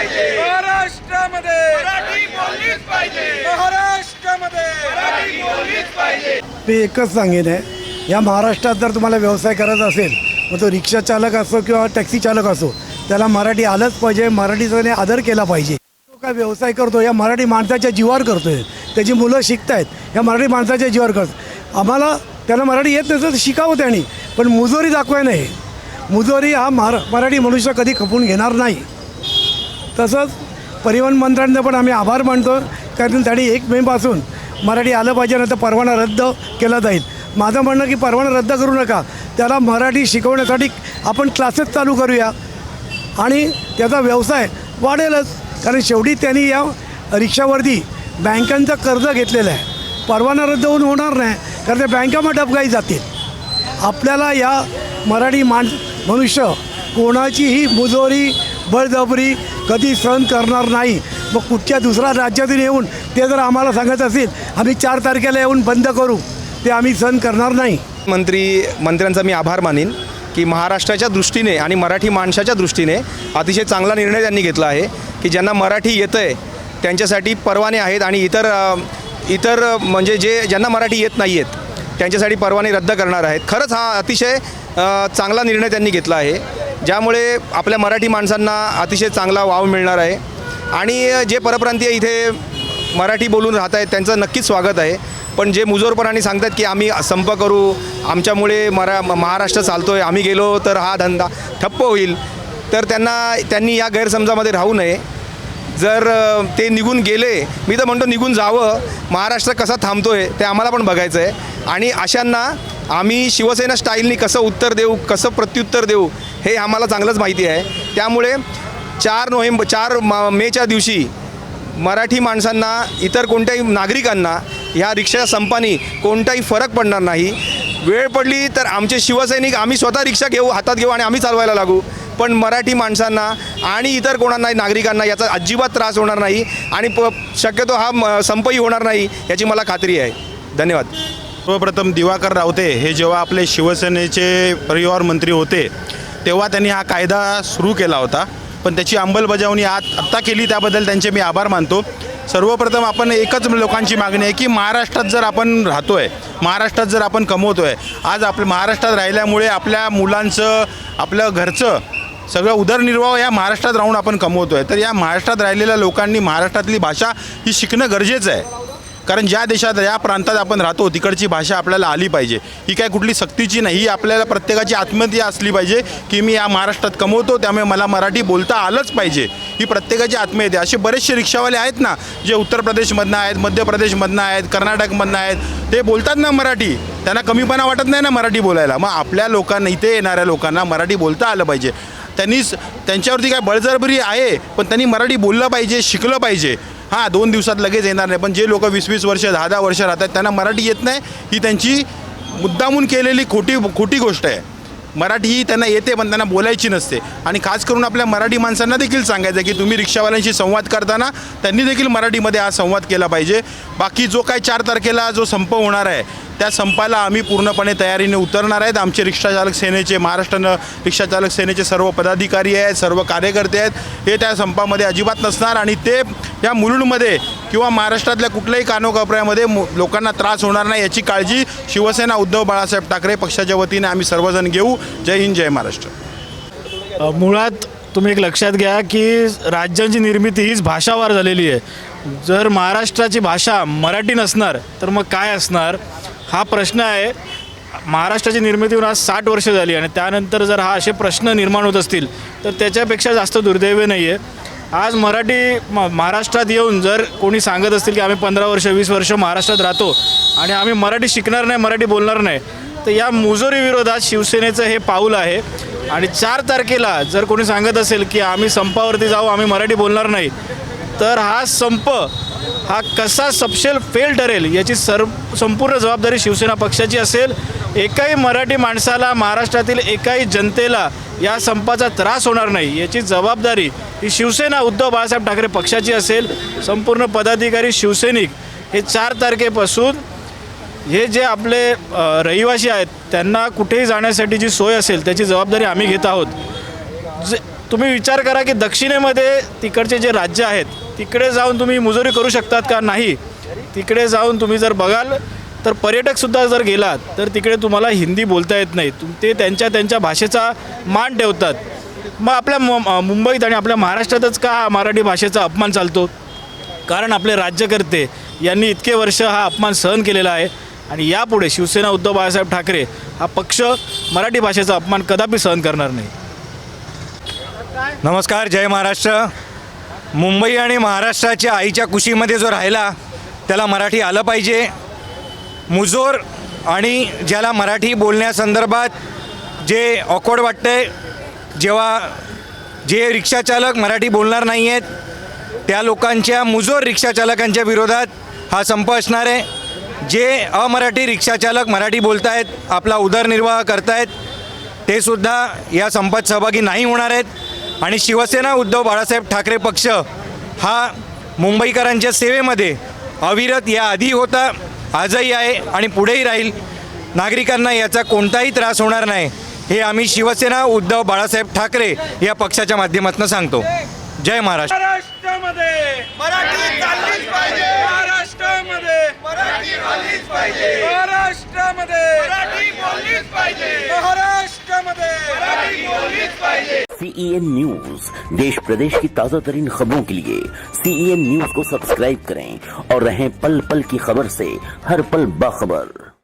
महाराष्ट्रामध्ये मराठी बोललीच पाहिजे, महाराष्ट्रामध्ये मराठी बोललीच पाहिजे। मी एकच सांगेन आहे, या महाराष्ट्रात जर तुम्हाला व्यवसाय करायचा असेल, मग तो रिक्षा चालक असो किंवा टॅक्सी चालक असो, त्याला मराठी आलंच पाहिजे, मराठीचा त्याने आदर केला पाहिजे। तो काय व्यवसाय करतो या मराठी माणसाच्या जीवावर करतोय, त्याची मुलं शिकत आहेत या मराठी माणसाच्या जीवावर करतो। आम्हाला त्याला मराठी येत नसेल तर शिकावं त्यांनी, पण मुजोरी दाखवाय नाही। मुजोरी हा मराठी मनुष्य कधी खपून घेणार नाही। तसंच परिवहन मंत्र्यांचा पण आम्ही आभार मानतो, कारण त्यांनी 1 मेपासून मराठी आलं पाहिजे, नाही तर परवाना रद्द केला जाईल। माझं म्हणणं की परवाना रद्द करू नका, त्याला मराठी शिकवण्यासाठी आपण क्लासेस चालू करूया आणि त्याचा व्यवसाय वाढेलच। कारण शेवटी त्यांनी या रिक्षावरती बँकांचं कर्ज घेतलेलं आहे, परवाना रद्द होणार नाही, कारण त्या बँका मग डबघाई जातील। आपल्याला या मराठी मनुष्य कोणाचीही मुजोरी बळजबरी कधी सहन करणार नाही। मग कुठच्या दुसऱ्या राज्यातून येऊन ते जर आम्हाला सांगत असेल आम्ही 4 तारखेला येऊन बंद करू, ते आम्ही सहन करणार नाही। मंत्र्यांचा मी आभार मानीन की महाराष्ट्राच्या दृष्टीने आणि मराठी माणसाच्या दृष्टीने अतिशय चांगला निर्णय त्यांनी घेतला आहे की ज्यांना मराठी येतं आहे त्यांच्यासाठी परवाने आहेत आणि इतर म्हणजे ज्यांना मराठी येत नाही आहेत त्यांच्यासाठी परवाने रद्द करणार आहेत। खरंच हा अतिशय चांगला निर्णय त्यांनी घेतला आहे, ज्यामुळे आपल्या मराठी माणसांना अतिशय चांगला वाव मिळणार आहे आणि जे परप्रांतीय इथे मराठी बोलून राहत आहेत त्यांचं नक्कीच स्वागत आहे। पण जे मुजोरपणाने सांगतात की आम्ही संप करू, आमच्यामुळे महाराष्ट्र चालतो आहे, आम्ही गेलो तर हा धंदा ठप्प होईल, तर त्यांनी या गैरसमजामध्ये राहू नये। जर ते निघून गेले, मी तर म्हणतो निघून जावं, महाराष्ट्र कसा थांबतो आहे ते आम्हाला पण बघायचं आहे आणि अशांना आम्ही शिवसेना स्टाईलनी कसं उत्तर देऊ, कसं प्रत्युत्तर देऊ हे आम्हाला चांगलंच माहिती आहे। त्यामुळे 4 मेच्या दिवशी मराठी माणसांना, इतर कोणत्याही नागरिकांना ह्या रिक्षा संपानी कोणताही फरक पडणार नाही। वेळ पडली तर आमचे शिवसैनिक आम्ही स्वतः रिक्षा हातात घेऊ आणि आम्ही चालवायला लागू, पण मराठी माणसांना आणि इतर कोणाला नागरिकांना याचा अजिबात त्रास होणार नाही आणि शक्यतो हा संपही होणार नाही याची मला खात्री आहे। धन्यवाद। सर्वप्रथम दिवाकर रावते हे जेव्हा आपले शिवसेनेचे परिवहन मंत्री होते तेव्हा त्यांनी हा कायदा सुरू केला होता, पण त्याची अंमलबजावणी आत्ता केली, त्याबद्दल त्यांचे मी आभार मानतो। सर्वप्रथम आपण एकच लोकांची मागणी आहे की महाराष्ट्रात जर आपण राहतो आहे, महाराष्ट्रात जर आपण कमवतो आहे, आज आपल्या महाराष्ट्रात राहिल्यामुळे आपल्या मुलांचं, आपलं घरचं सगळं उदरनिर्वाह या महाराष्ट्रात राहून आपण कमवतो आहे, तर या महाराष्ट्रात राहिलेल्या लोकांनी महाराष्ट्रातली भाषा ही शिकणं गरजेचं आहे। कारण ज्या देशात, या प्रांतात आपण राहतो तिकडची भाषा आपल्याला आली पाहिजे। ही काय कुठली सक्तीची नाही, ही आपल्याला प्रत्येकाची आत्महत्या असली पाहिजे की मी या महाराष्ट्रात कमवतो त्यामुळे मला मराठी बोलता आलंच पाहिजे, ही प्रत्येकाची आत्महत्या। असे बरेचसे रिक्षावाले आहेत ना जे उत्तर प्रदेशमधनं आहेत, मध्य प्रदेशमधनं आहेत, कर्नाटकमधनं आहेत, ते बोलतात ना मराठी, त्यांना कमीपणा वाटत नाही ना मराठी बोलायला। मग आपल्या लोकांना, इथे येणाऱ्या लोकांना मराठी बोलता आलं पाहिजे। त्यांच्यावरती काय बळजबरी आहे, पण त्यांनी मराठी बोललं पाहिजे, शिकलं पाहिजे। हां, 2 दिवसात लगेच येणार नाही, पण जे लोक 20-20 वर्ष 10-10 वर्ष राहतात त्यांना मराठी येत नाही, ही त्यांची मुद्दामून केलेली खोटी गोष्ट आहे। मराठी ही त्यांना येते पण त्यांना बोलायची नसते आणि खास करून आपल्या मराठी माणसांना देखील सांगायचं की तुम्ही रिक्षावाल्यांशी संवाद करताना त्यांनी देखील मराठीमध्ये हा संवाद केला पाहिजे। बाकी जो काय 4 तारखेला जो संप होणार आहे त्या संपाला आम्ही पूर्णपणे तयारीने उतरणार आहेत। आमचे रिक्षाचालक सेनेचे, महाराष्ट्र रिक्षाचालक सेनेचे सर्व पदाधिकारी आहेत, सर्व कार्यकर्ते आहेत, हे त्या संपामध्ये अजिबात नसणार आणि ते या मुलुंडमध्ये किंवा महाराष्ट्रातल्या कुठल्याही कानोकोपऱ्यामध्ये लोकांना त्रास होणार नाही याची काळजी शिवसेना उद्धव बाळासाहेब ठाकरे पक्षाच्या वतीने आम्ही सर्वजण घेऊ। जय हिंद, जय महाराष्ट्र। मुळात तुम्ही एक लक्षात घ्या की राज्यांची निर्मिती हीच भाषावार झालेली आहे। जर महाराष्ट्राची भाषा मराठी नसणार तर मग काय असणार, हा प्रश्न आहे। महाराष्ट्राची निर्मिती होऊन आज 60 वर्ष झाली आणि त्यानंतर जर हा असे प्रश्न निर्माण होत असतील तर त्याच्यापेक्षा जास्त दुर्दैव नाही आहे। आज महाराष्ट्रात येऊन जर कोणी सांगत असतील की आम्ही 15 वर्ष 20 वर्ष महाराष्ट्रात राहतो आणि आम्ही मराठी शिकणार नाही, मराठी बोलणार नाही, तर या मुजोरी विरोधात शिवसेनेचं हे पाऊल आहे। आणि 4 तारखेला जर कोणी सांगत असेल की आम्ही संपावरती जाऊ, आम्ही मराठी बोलणार नाही, तर हा संप हा कसा सपशेल फेल ठरेल याची संपूर्ण जबाबदारी शिवसेना पक्षाची असेल। एकाही मराठी माणसाला, महाराष्ट्रातील एकाही जनतेला या संपाचा त्रास होणार नाही याची जबाबदारी ही शिवसेना उद्धव बाळासाहेब ठाकरे पक्षाची असेल। संपूर्ण पदाधिकारी, शिवसैनिक हे 4 तारखेपासून हे जे आपले रहिवासी आहेत त्यांना कुठेही जाण्यासाठी जी सोय असेल त्याची जबाबदारी आम्ही घेत आहोत। तुम्ही विचार करा की दक्षिणेमध्ये तिकडचे जे राज्य आहेत तिकडे जाऊन तुम्ही मुजोरी करू शकतात का? नाही. तिकडे जाऊन तुम्ही जर बघाल तर पर्यटकसुद्धा जर गेलात तर तिकडे तुम्हाला हिंदी बोलता येत नाही. ते त्यांच्या भाषेचा मान ठेवतात. मग आपल्या मुंबईत आणि आपल्या महाराष्ट्रातच का मराठी भाषेचा अपमान चालतो? कारण आपले राज्यकर्ते यांनी इतके वर्ष हा अपमान सहन केलेला आहे आणि यापुढे शिवसेना उद्धव बाळासाहेब ठाकरे हा पक्ष मराठी भाषेचा अपमान कदापि सहन करणार नाही. नमस्कार, जय महाराष्ट्र. मुंबई आणि महाराष्ट्राच्या आईच्या कुशीमध्ये जो राहिला त्याला मराठी आलं पाहिजे. मुजोर आणि ज्याला मराठी बोलण्यासंदर्भात जे ऑकवर्ड वाटतंय, जेव्हा जे रिक्षाचालक मराठी बोलणार नाही आहेत त्या लोकांच्या, मुजोर रिक्षाचालकांच्या विरोधात हा संप असणार आहे. जे अमराठी रिक्षाचालक मराठी बोलत आहेत, आपला उदरनिर्वाह करतायत, ते सुद्धा या संपात सहभागी नाही होणार आहेत. आणि शिवसेना उद्धव बाळासाहेब ठाकरे पक्ष हा मुंबईकरांच्या सेवेमध्ये अविरत याआधी होता, आजही आहे आणि पुढेही राहील. नागरिकांना याचा कोणताही त्रास होणार नाही हे आम्ही शिवसेना उद्धव बाळासाहेब ठाकरे या पक्षाच्या माध्यमातून सांगतो. जय महाराष्ट्र. महाराष्ट्रामध्ये मराठी चाललीच पाहिजे. महाराष्ट्रामध्ये मराठी आलीच पाहिजे. महाराष्ट्रामध्ये मराठी बोललीच पाहिजे. महाराष्ट्रामध्ये मराठी बोललीच पाहिजे. CEN न्यूज, देश प्रदेश की ताज़ा तरीन खबरों के लिए CEN न्यूज को सब्सक्राइब करें और रहें पल पल की खबर से हर पल बाखबर.